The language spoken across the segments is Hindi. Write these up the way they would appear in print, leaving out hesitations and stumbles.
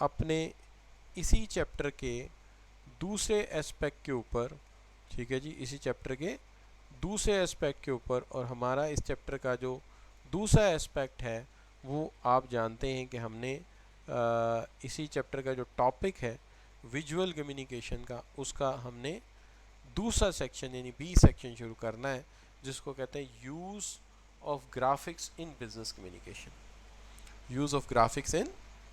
अपने इसी चैप्टर के दूसरे एस्पेक्ट के ऊपर, ठीक है जी, इसी चैप्टर के दूसरे एस्पेक्ट के ऊपर। और हमारा इस चैप्टर का जो दूसरा एस्पेक्ट है वो आप जानते हैं कि हमने इसी चैप्टर का जो टॉपिक है विजुअल कम्युनिकेशन का, उसका हमने दूसरा सेक्शन यानी बी सेक्शन शुरू करना है, जिसको कहते हैं use of graphics in business communication. Use of graphics in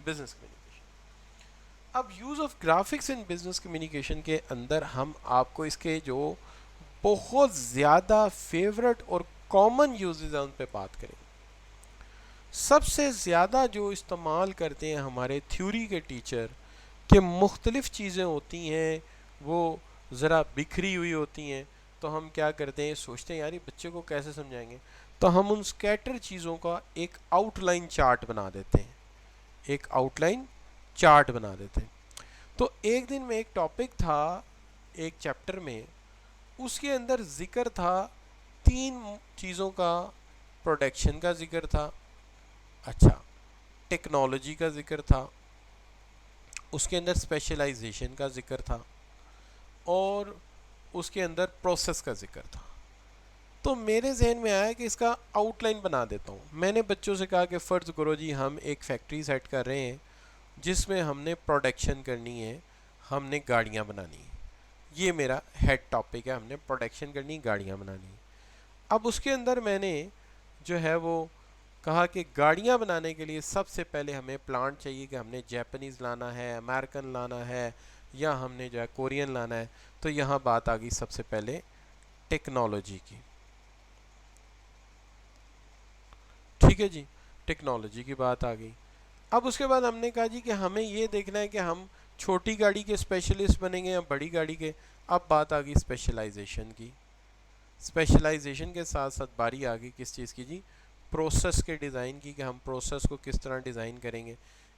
business communication. अब use of graphics in business communication के अंदर हम आपको इसके जो बहुत ज़्यादा फेवरेट और कॉमन यूजेस हैं उन पे बात करेंगे। सबसे ज़्यादा जो इस्तेमाल करते हैं हमारे थ्योरी के टीचर कि मुख्तलिफ़ चीज़ें होती हैं, वो ज़रा बिखरी हुई होती हैं, तो हम क्या करते हैं, सोचते हैं यार ये बच्चे को कैसे समझाएंगे, तो हम उन स्कैटर चीज़ों का एक आउटलाइन चार्ट बना देते हैं। एक आउटलाइन चार्ट बना देते हैं। तो एक दिन में एक टॉपिक था एक चैप्टर में, उसके अंदर जिक्र था 3 चीज़ों का। प्रोडक्शन का जिक्र था, अच्छा, टेक्नोलॉजी का जिक्र था, उसके अंदर स्पेशलाइजेशन का जिक्र था, और उसके अंदर प्रोसेस का जिक्र था। तो मेरे जहन में आया कि इसका आउटलाइन बना देता हूँ। मैंने बच्चों से कहा कि फ़र्ज़ करो जी हम एक फैक्ट्री सेट कर रहे हैं जिसमें हमने प्रोडक्शन करनी है, हमने गाड़ियाँ बनानी है। ये मेरा हेड टॉपिक है, हमने प्रोडक्शन करनी, गाड़ियाँ बनानी। अब उसके अंदर मैंने जो है वो कहा कि गाड़ियाँ बनाने के लिए सबसे पहले हमें प्लांट चाहिए, कि हमने जैपनीज़ लाना है, अमेरिकन लाना है, या हमने जो है कोरियन लाना है। तो यहाँ बात आ गई सबसे पहले टेक्नोलॉजी की, ठीक है जी, टेक्नोलॉजी की बात आ गई। अब उसके बाद हमने कहा जी कि हमें ये देखना है कि हम छोटी गाड़ी के स्पेशलिस्ट बनेंगे या बड़ी गाड़ी के। अब बात आ गई स्पेशलाइजेशन की। स्पेशलाइजेशन के साथ साथ बारी आ गई किस चीज़ की जी, प्रोसेस के डिज़ाइन की, कि हम प्रोसेस को किस तरह डिज़ाइन करेंगे।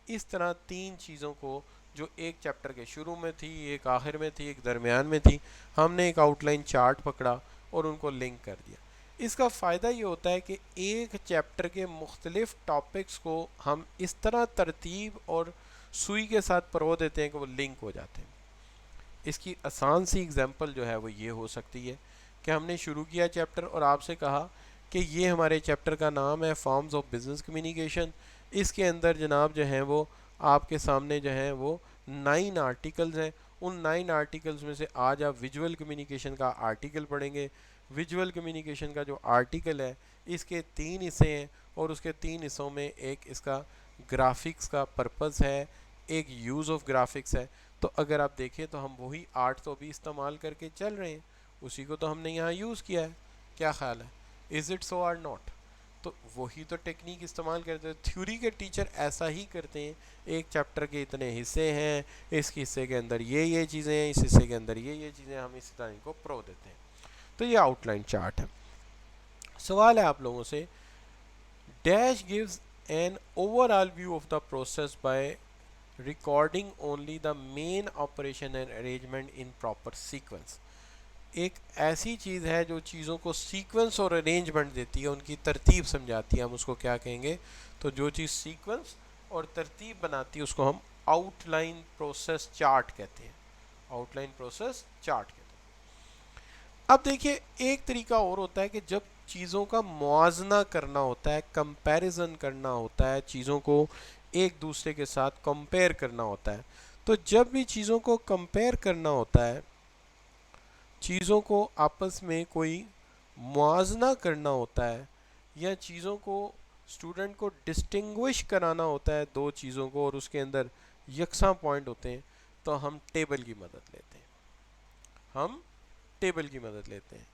इस तरह 3 चीज़ों को, जो एक चैप्टर के शुरू में थी, एक आखिर में थी, एक दरमियान में थी, हमने एक आउटलाइन चार्ट पकड़ा और उनको लिंक कर दिया। इसका फ़ायदा ये होता है कि एक चैप्टर के मुख्तलिफ़ टॉपिक्स को हम इस तरह तरतीब और सुई के साथ परो देते हैं कि वो लिंक हो जाते हैं। इसकी आसान सी एग्जांपल जो है वो ये हो सकती है कि हमने शुरू किया चैप्टर और आपसे कहा कि ये हमारे चैप्टर का नाम है फॉर्म्स ऑफ बिजनेस कम्युनिकेशन। इसके अंदर जनाब जो हैं वो आपके सामने जो हैं वो 9 आर्टिकल्स हैं। उन 9 आर्टिकल्स में से आज आप विजुअल कम्युनिकेशन का आर्टिकल पढ़ेंगे। विजुअल कम्युनिकेशन का जो आर्टिकल है इसके 3 हिस्से हैं, और उसके 3 हिस्सों में एक इसका ग्राफिक्स का पर्पस है, एक यूज़ ऑफ ग्राफिक्स है। तो अगर आप देखें तो हम वही आर्ट तो भी इस्तेमाल करके चल रहे हैं, उसी को तो हमने यहाँ यूज़ किया है। क्या ख्याल है, is it so or not? तो वही तो टेक्निक इस्तेमाल करते हैं। थ्योरी के टीचर ऐसा ही करते हैं, एक चैप्टर के इतने हिस्से हैं, इस हिस्से के अंदर ये चीज़ें हैं, इस हिस्से के अंदर ये चीज़ें, हम इसी तरह इनको प्रो देते हैं। तो ये आउटलाइन चार्ट है। सवाल है आप लोगों से, dash gives an overall view of the process by recording only the main operation and arrangement in proper sequence। एक ऐसी चीज़ है जो चीज़ों को सीक्वेंस और अरेंजमेंट देती है, उनकी तरतीब समझाती है, हम उसको क्या कहेंगे? तो जो चीज़ सीक्वेंस और तरतीब बनाती है उसको हम आउटलाइन प्रोसेस चार्ट कहते हैं। आउटलाइन प्रोसेस चार्ट कहते हैं। अब देखिए, एक तरीका और होता है कि जब चीज़ों का मुआजना करना होता है, कंपैरिजन करना होता है, चीज़ों को एक दूसरे के साथ कंपेयर करना होता है। तो जब भी चीज़ों को कंपेयर करना होता है, चीज़ों को आपस में कोई मुआजना करना होता है, या चीज़ों को स्टूडेंट को डिस्टिंग्विश कराना होता है दो चीज़ों को, और उसके अंदर यकसा पॉइंट होते हैं, तो हम टेबल की मदद लेते हैं। हम टेबल की मदद लेते हैं।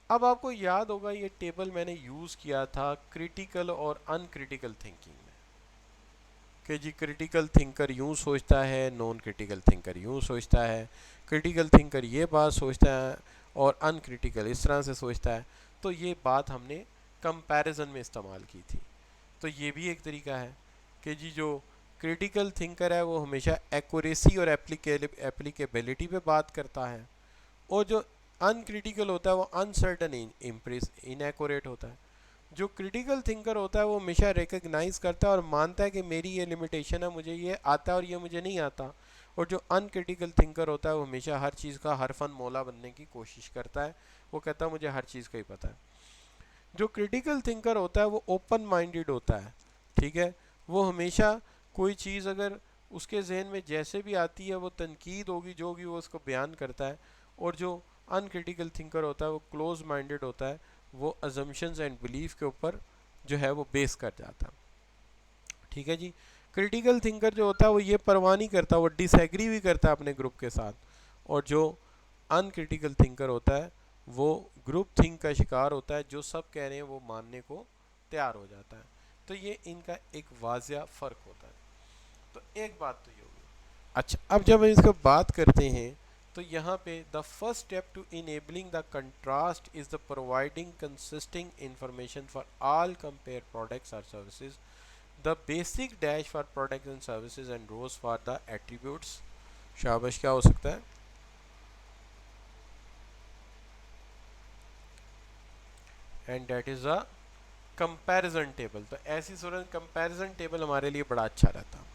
अब आपको याद होगा ये टेबल मैंने यूज़ किया था क्रिटिकल और अनक्रिटिकल थिंकिंग में, कि जी क्रिटिकल थिंकर यूँ सोचता है, नॉन क्रिटिकल थिंकर यूँ सोचता है, क्रिटिकल थिंकर ये बात सोचता है और अनक्रिटिकल इस तरह से सोचता है। तो ये बात हमने कंपैरिजन में इस्तेमाल की थी। तो ये भी एक तरीका है कि जी जो क्रिटिकल थिंकर है वो हमेशा एक्यूरेसी और एप्लीकेबिलिटी पे बात करता है, और जो अनक्रिटिकल होता है वो अनसर्टन, इनएक्यूरेट होता है। जो क्रिटिकल थिंकर होता है वो हमेशा रिकग्नाइज करता है और मानता है कि मेरी ये लिमिटेशन है, मुझे ये आता है और ये मुझे नहीं आता। और जो अनक्रिटिकल थिंकर होता है वो हमेशा हर चीज़ का हर फन मौला बनने की कोशिश करता है, वो कहता है मुझे हर चीज़ का ही पता है। जो क्रिटिकल थिंकर होता है वो ओपन माइंडेड होता है, ठीक है, वो हमेशा कोई चीज़ अगर उसके जहन में जैसे भी आती है वो तनकीद होगी जो होगी वो उसको बयान करता है। और जो अनक्रिटिकल थिंकर होता है वो क्लोज माइंडेड होता है, वो अजम्पशंस एंड बिलीफ के ऊपर जो है वो बेस कर जाता है, ठीक है जी। क्रिटिकल थिंकर जो होता है वो ये परवाह नहीं करता, वो डिसएग्री भी करता है अपने ग्रुप के साथ। और जो अनक्रिटिकल थिंकर होता है वो ग्रुप थिंक का शिकार होता है, जो सब कह रहे हैं वो मानने को तैयार हो जाता है। तो ये इनका एक वाजिया फ़र्क होता है। तो एक बात तो ये होगी। अच्छा, अब जब हम इसको बात करते हैं तो यहाँ पे the first step to enabling the contrast is the providing consisting information for all compare products और services, the basic dash for products and services and rows for the attributes. शाबाश, क्या हो सकता है? And that is a comparison table. तो ऐसी सूरत कंपैरिजन टेबल हमारे लिए बड़ा अच्छा रहता है।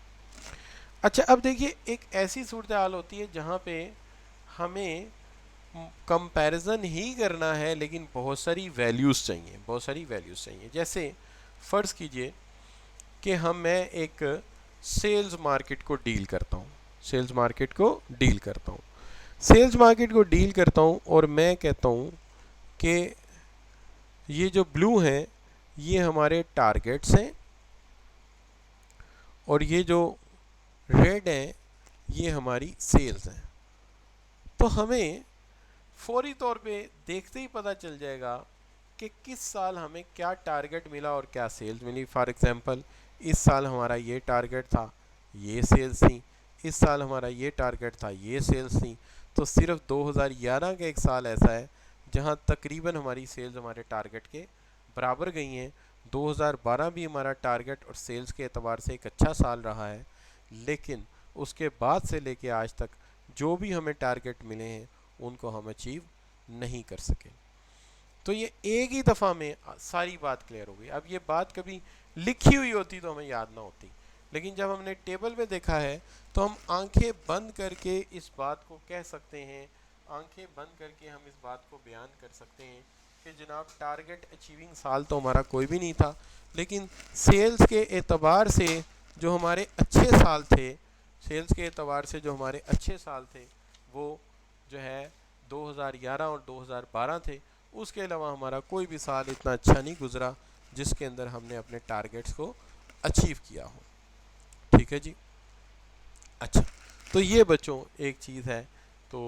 अच्छा, अब देखिए एक ऐसी सूरत हाल होती है जहाँ पे हमें कंपैरिजन ही करना है लेकिन बहुत सारी वैल्यूज़ चाहिए, बहुत सारी वैल्यूज़ चाहिए। जैसे फ़र्ज़ कीजिए कि मैं एक सेल्स मार्केट को डील करता हूँ, सेल्स मार्केट को डील करता हूँ, सेल्स मार्केट को डील करता हूँ और मैं कहता हूँ कि ये जो ब्लू हैं ये हमारे टारगेट्स हैं और ये जो रेड हैं ये हमारी सेल्स हैं। तो हमें फौरी तौर पे देखते ही पता चल जाएगा कि किस साल हमें क्या टारगेट मिला और क्या सेल्स मिली। फॉर एग्जांपल, इस साल हमारा ये टारगेट था, ये सेल्स थी, इस साल हमारा ये टारगेट था, ये सेल्स थी। तो सिर्फ 2011 का एक साल ऐसा है जहां तकरीबन हमारी सेल्स हमारे टारगेट के बराबर गई हैं। 2012 भी हमारा टारगेट और सेल्स के एतबार से एक अच्छा साल रहा है, लेकिन उसके बाद से लेके आज तक जो भी हमें टारगेट मिले हैं उनको हम अचीव नहीं कर सके। तो ये एक ही दफ़ा में सारी बात क्लियर हो गई। अब ये बात कभी लिखी हुई होती तो हमें याद ना होती, लेकिन जब हमने टेबल में देखा है तो हम आंखें बंद करके इस बात को कह सकते हैं, आंखें बंद करके हम इस बात को बयान कर सकते हैं कि जनाब टारगेट अचीविंग साल तो हमारा कोई भी नहीं था, लेकिन सेल्स के एतबार से जो हमारे अच्छे साल थे, सेल्स के एतबार से जो हमारे अच्छे साल थे वो जो है 2011 और 2012 थे। उसके अलावा हमारा कोई भी साल इतना अच्छा नहीं गुजरा जिसके अंदर हमने अपने टारगेट्स को अचीव किया हो, ठीक है जी। अच्छा, तो ये बच्चों एक चीज़ है। तो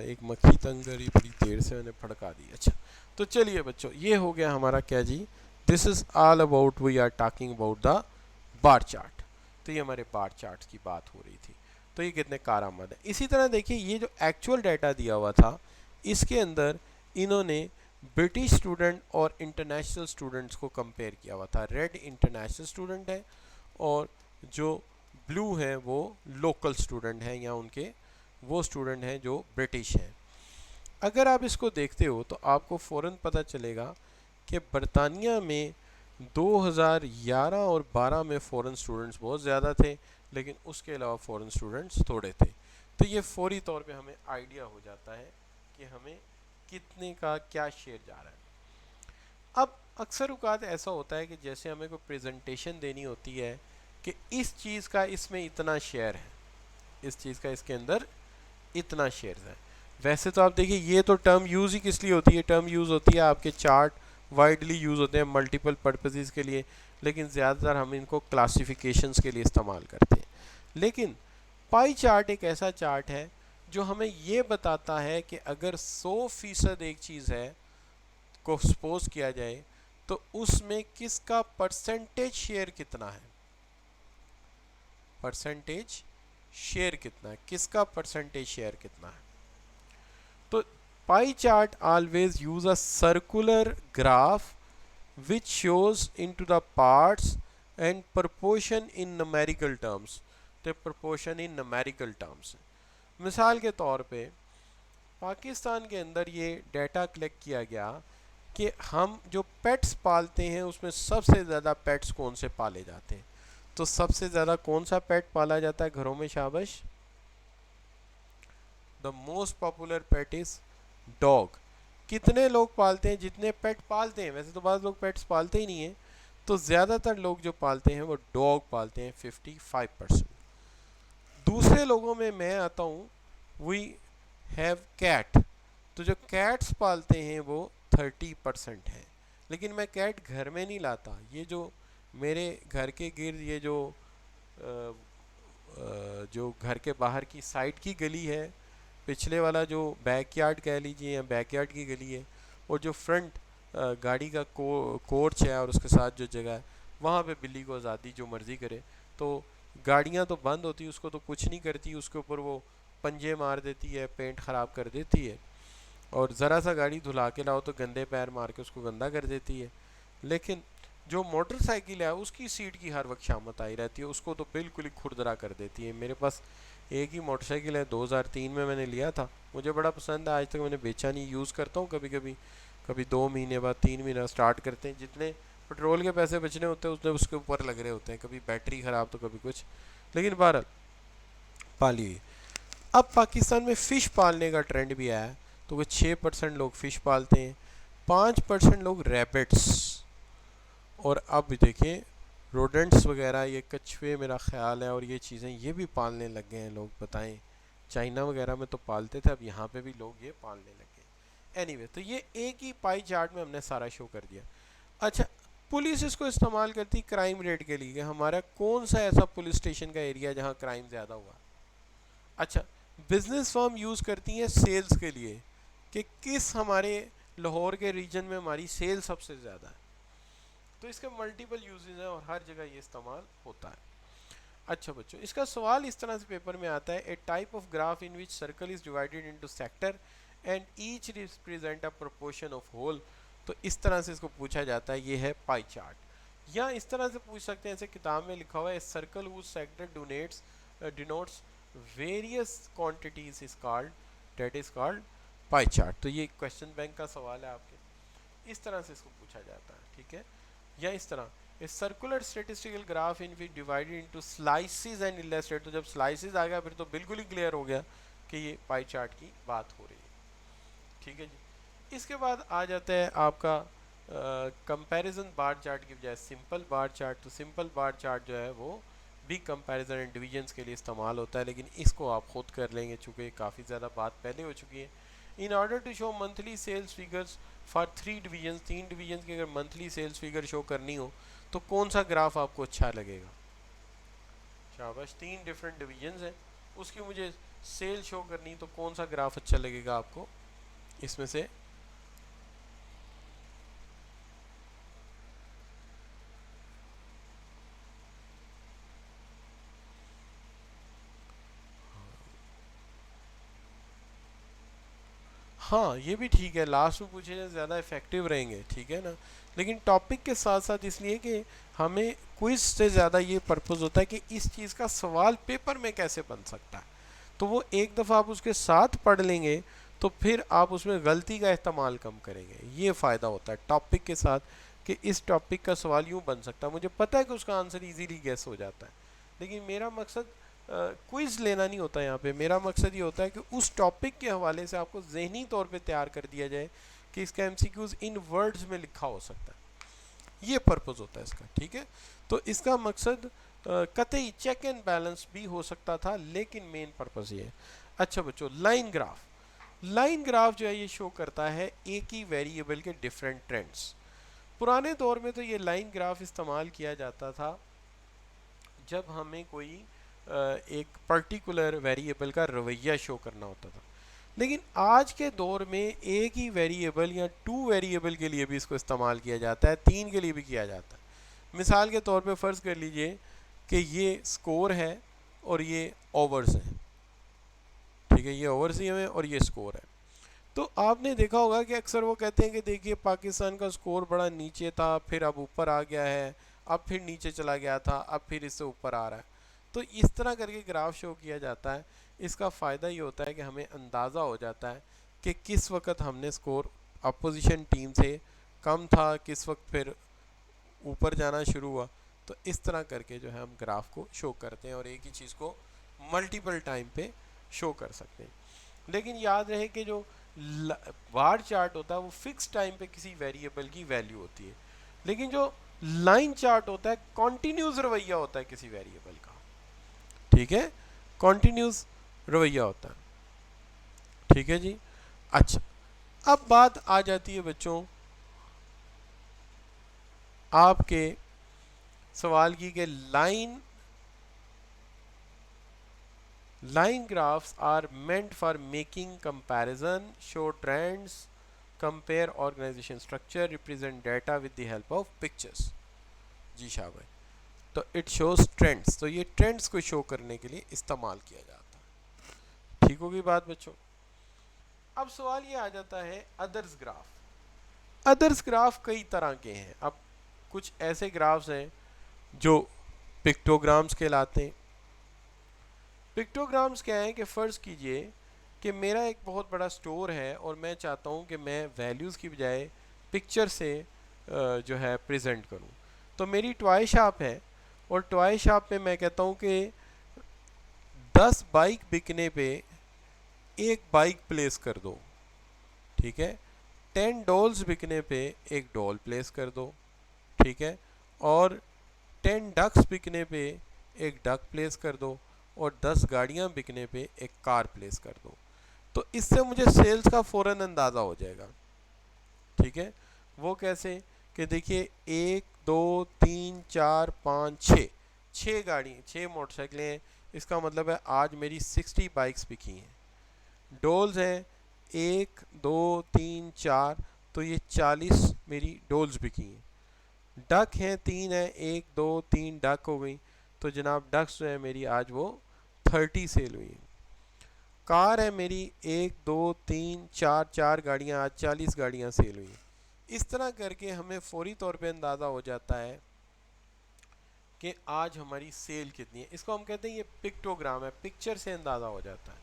एक मक्खी तंग करी बड़ी देर से मैंने फड़का दी। अच्छा, तो चलिए बच्चों ये हो गया हमारा क्या जी, this is all about we are talking about the bar chart. तो ये हमारे बार चार्ट की बात हो रही थी। तो ये कितने कारआमद है। इसी तरह देखिए ये जो एक्चुअल डाटा दिया हुआ था इसके अंदर इन्होंने ब्रिटिश स्टूडेंट और इंटरनेशनल स्टूडेंट्स को कंपेयर किया हुआ था। रेड इंटरनेशनल स्टूडेंट है और जो ब्लू है वो लोकल स्टूडेंट हैं या उनके वो स्टूडेंट हैं जो ब्रिटिश हैं। अगर आप इसको देखते हो तो आपको फ़ौरन पता चलेगा कि बरतानिया में 2011 और 12 में फ़ॉरेन स्टूडेंट्स बहुत ज़्यादा थे, लेकिन उसके अलावा फ़ॉरेन स्टूडेंट्स थोड़े थे। तो ये फौरी तौर पे हमें आइडिया हो जाता है कि हमें कितने का क्या शेयर जा रहा है। अब अक्सर औक़ात ऐसा होता है कि जैसे हमें कोई प्रेजेंटेशन देनी होती है कि इस चीज़ का इसमें इतना शेयर है, इस चीज़ का इसके अंदर इतना शेयर है। वैसे तो आप देखिए ये तो टर्म यूज़ ही किस लिए होती है, टर्म यूज़ होती है आपके चार्ट वाइडली यूज़ होते हैं मल्टीपल पर्पसेस के लिए, लेकिन ज़्यादातर हम इनको क्लासिफिकेशंस के लिए इस्तेमाल करते हैं। लेकिन पाई चार्ट एक ऐसा चार्ट है जो हमें ये बताता है कि अगर 100% एक चीज़ है को सपोज किया जाए तो उसमें किसका परसेंटेज शेयर कितना है, परसेंटेज शेयर कितना है, किसका परसेंटेज शेयर कितना है। तो pie chart always use a circular graph which shows into the parts and proportion in numerical terms। तो proportion in numerical terms, मिसाल के तौर पे पाकिस्तान के अंदर ये डाटा कलेक्ट किया गया कि हम जो पेट्स पालते हैं उसमें सबसे ज़्यादा पेट्स कौन से पाले जाते हैं। तो सबसे ज़्यादा कौन सा पेट पाला जाता है घरों में शाबाश? The most popular pet is dog. कितने लोग पालते हैं? जितने पेट पालते हैं, वैसे तो बहुत लोग पेट्स पालते ही नहीं हैं, तो ज़्यादातर लोग जो पालते हैं वो डॉग पालते हैं 55%। दूसरे लोगों में मैं आता हूँ, वी हैव कैट। तो जो कैट्स पालते हैं वो 30% है। लेकिन मैं कैट घर में नहीं लाता। ये जो मेरे घर के गिर्द ये जो घर के बाहर की साइड की गली है, पिछले वाला जो बैकयार्ड कह लीजिए या बैकयार्ड की गली है, और जो फ्रंट गाड़ी का कोर्च है और उसके साथ जो जगह है, वहाँ पे बिल्ली को आज़ादी जो मर्ज़ी करे। तो गाड़ियाँ तो बंद होती, उसको तो कुछ नहीं करती, उसके ऊपर वो पंजे मार देती है, पेंट ख़राब कर देती है, और ज़रा सा गाड़ी धुला के लाओ तो गंदे पैर मार के उसको गंदा कर देती है। लेकिन जो मोटरसाइकिल है उसकी सीट की हर वक्त शामत आई रहती है, उसको तो बिल्कुल ही खुरदरा कर देती है। मेरे पास एक ही मोटरसाइकिल है, 2003 में मैंने लिया था, मुझे बड़ा पसंद है, आज तक मैंने बेचा नहीं, यूज़ करता हूँ कभी कभी, कभी 2 महीने बाद 3 महीना स्टार्ट करते हैं, जितने पेट्रोल के पैसे बचने होते हैं उतने उसके ऊपर लग रहे होते हैं, कभी बैटरी ख़राब तो कभी कुछ। लेकिन बहरहाल पालिए। अब पाकिस्तान में फ़िश पालने का ट्रेंड भी आया है, तो वो 6% लोग फ़िश पालते हैं, 5% लोग रैबिट्स, और अब देखिए रोडेंट्स वगैरह, ये कछुए मेरा ख्याल है, और ये चीज़ें ये भी पालने लग गए हैं लोग, बताएं। चाइना वगैरह में तो पालते थे, अब यहाँ पे भी लोग ये पालने लग गए। एनीवे, तो ये एक ही पाई चार्ट में हमने सारा शो कर दिया। अच्छा, पुलिस इसको इस्तेमाल करती क्राइम रेट के लिए, हमारा कौन सा ऐसा पुलिस स्टेशन का एरिया जहाँ क्राइम ज़्यादा हुआ। अच्छा, बिजनेस फर्म यूज़ करती हैं सेल्स के लिए, कि किस हमारे लाहौर के रीजन में हमारी सेल सबसे ज़्यादा है। तो इसके मल्टीपल यूजेस हैं और हर जगह ये इस्तेमाल होता है। अच्छा बच्चों, इसका सवाल इस तरह से पेपर में आता है, a type of graph in which circle is divided into sector and each represent a proportion of whole. तो इस तरह से इसको पूछा जाता है, ये है पाई चार्ट। या इस तरह से पूछ सकते हैं, ऐसे किताब में लिखा हुआ है, circle whose sector donates denotes various quantities is called, that is called pie chart. तो ये क्वेश्चन बैंक का सवाल है आपके, इस तरह से इसको पूछा जाता है, ठीक है। या इस तरह, a circular statistical graph in which divided into slices and illustrated. तो जब स्लाइसेस आ गया फिर तो बिल्कुल ही क्लियर हो गया कि ये पाई चार्ट की बात हो रही है, ठीक है जी। इसके बाद आ जाता है आपका कंपैरिजन बार चार्ट की बजाय सिंपल बार चार्ट। तो सिंपल बार चार्ट जो है वो भी कंपैरिजन एंड डिवीजन्स के लिए इस्तेमाल होता है, लेकिन इसको आप खुद कर लेंगे चूँकि काफ़ी ज़्यादा बात पहले हो चुकी है। In order to show monthly sales figures for 3 divisions, 3 divisions की अगर मंथली सेल्स फिगर शो करनी हो तो कौन सा ग्राफ आपको अच्छा लगेगा? शाबाश, 3 डिफरेंट डिवीजन्स हैं, उसकी मुझे सेल शो करनी, तो कौन सा ग्राफ अच्छा लगेगा आपको इसमें से? हाँ, ये भी ठीक है, लास्ट में पूछे जाए ज़्यादा इफेक्टिव रहेंगे, ठीक है ना। लेकिन टॉपिक के साथ साथ इसलिए कि हमें क्विज से ज़्यादा ये पर्पज़ होता है कि इस चीज़ का सवाल पेपर में कैसे बन सकता है। तो वो एक दफ़ा आप उसके साथ पढ़ लेंगे तो फिर आप उसमें गलती का इस्तेमाल कम करेंगे, ये फ़ायदा होता है टॉपिक के साथ, कि इस टॉपिक का सवाल यूँ बन सकता है, मुझे पता है कि उसका आंसर इजीली गेस हो जाता है, लेकिन मेरा मकसद क्विज लेना नहीं होता यहाँ पे। मेरा मकसद ये होता है कि उस टॉपिक के हवाले से आपको जहनी तौर पे तैयार कर दिया जाए कि इसका एमसीक्यूज इन वर्ड्स में लिखा हो सकता है, ये पर्पज़ होता है इसका, ठीक है। तो इसका मकसद कतई चेक एंड बैलेंस भी हो सकता था, लेकिन मेन पर्पज़ ये है। अच्छा बच्चों, लाइन ग्राफ, लाइन ग्राफ जो है ये शो करता है एक ही वेरिएबल के डिफरेंट ट्रेंड्स। पुराने दौर में तो ये लाइन ग्राफ इस्तेमाल किया जाता था जब हमें कोई एक पर्टिकुलर वेरिएबल का रवैया शो करना होता था, लेकिन आज के दौर में एक ही वेरिएबल या 2 वेरिएबल के लिए भी इसको इस्तेमाल किया जाता है, 3 के लिए भी किया जाता है। मिसाल के तौर पे फ़र्ज़ कर लीजिए कि ये स्कोर है और ये ओवर्स है, ठीक है, ये ओवर्स ही है और ये स्कोर है। तो आपने देखा होगा कि अक्सर वो कहते हैं कि देखिए पाकिस्तान का स्कोर बड़ा नीचे था, फिर अब ऊपर आ गया है, अब फिर नीचे चला गया था, अब फिर इससे ऊपर आ रहा है। तो इस तरह करके ग्राफ शो किया जाता है। इसका फ़ायदा ये होता है कि हमें अंदाज़ा हो जाता है कि किस वक्त हमने स्कोर अपोजिशन टीम से कम था, किस वक्त फिर ऊपर जाना शुरू हुआ। तो इस तरह करके जो है हम ग्राफ को शो करते हैं और एक ही चीज़ को मल्टीपल टाइम पे शो कर सकते हैं। लेकिन याद रहे कि जो बार चार्ट होता है वो फिक्स टाइम पे किसी वेरिएबल की वैल्यू होती है, लेकिन जो लाइन चार्ट होता है कॉन्टिन्यूस रवैया होता है किसी वेरिएबल का। ठीक है, कॉन्टिन्यूस रवैया होता है। ठीक है जी। अच्छा, अब बात आ जाती है बच्चों आपके सवाल की कि line graphs are meant for making comparison, show trends, compare organisation structure, represent data with the help of pictures. जी शाबाश। तो इट शोज ट्रेंड्स, तो ये ट्रेंड्स को शो करने के लिए इस्तेमाल किया जाता है। ठीक होगी बात बच्चों। अब सवाल ये आ जाता है अदर्स ग्राफ। अदर्स ग्राफ कई तरह के हैं। अब कुछ ऐसे ग्राफ्स हैं जो पिक्टोग्राम्स कहलाते हैं। पिक्टोग्राम्स क्या है कि फ़र्ज़ कीजिए कि मेरा एक बहुत बड़ा स्टोर है और मैं चाहता हूँ कि मैं वैल्यूज़ की बजाय पिक्चर से जो है प्रेजेंट करूँ। तो मेरी टॉय शॉप है और टॉय शॉप में मैं कहता हूँ कि 10 बाइक बिकने पे एक बाइक प्लेस कर दो। ठीक है, 10 डॉल्स बिकने पे एक डॉल प्लेस कर दो। ठीक है, और 10 डक्स बिकने पे एक डक प्लेस कर दो और 10 गाड़ियाँ बिकने पे एक कार प्लेस कर दो। तो इससे मुझे सेल्स का फ़ौरन अंदाज़ा हो जाएगा। ठीक है, वो कैसे कि देखिए 1 2 3 4 5 6, 6 गाड़ी 6 मोटरसाइकिलें हैं। इसका मतलब है आज मेरी 60 बाइक्स बिकी हैं। डोल्स हैं 1 2 3 4, तो ये 40 मेरी डोल्स बिकी हैं। डक हैं 3 है, 1 2 3 डक हो गई, तो जनाब डक्स जो है मेरी आज वो 30 सेल हुई। कार है मेरी 1 2 3 4, 4 गाड़ियाँ, आज 40 गाड़ियाँ सेल हुई। इस तरह करके हमें फौरी तौर पे अंदाज़ा हो जाता है कि आज हमारी सेल कितनी है। इसको हम कहते हैं ये पिक्टोग्राम है, पिक्चर से अंदाज़ा हो जाता है।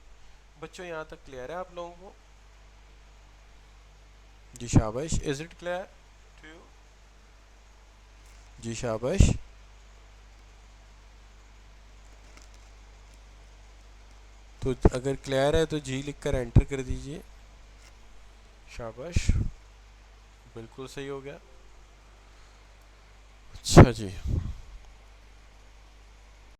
बच्चों यहाँ तक क्लियर है आप लोगों को? जी शाबाश। Is it clear to you? जी शाबाश। तो अगर क्लियर है तो जी लिखकर एंटर कर दीजिए। शाबाश, बिल्कुल सही हो गया। अच्छा जी।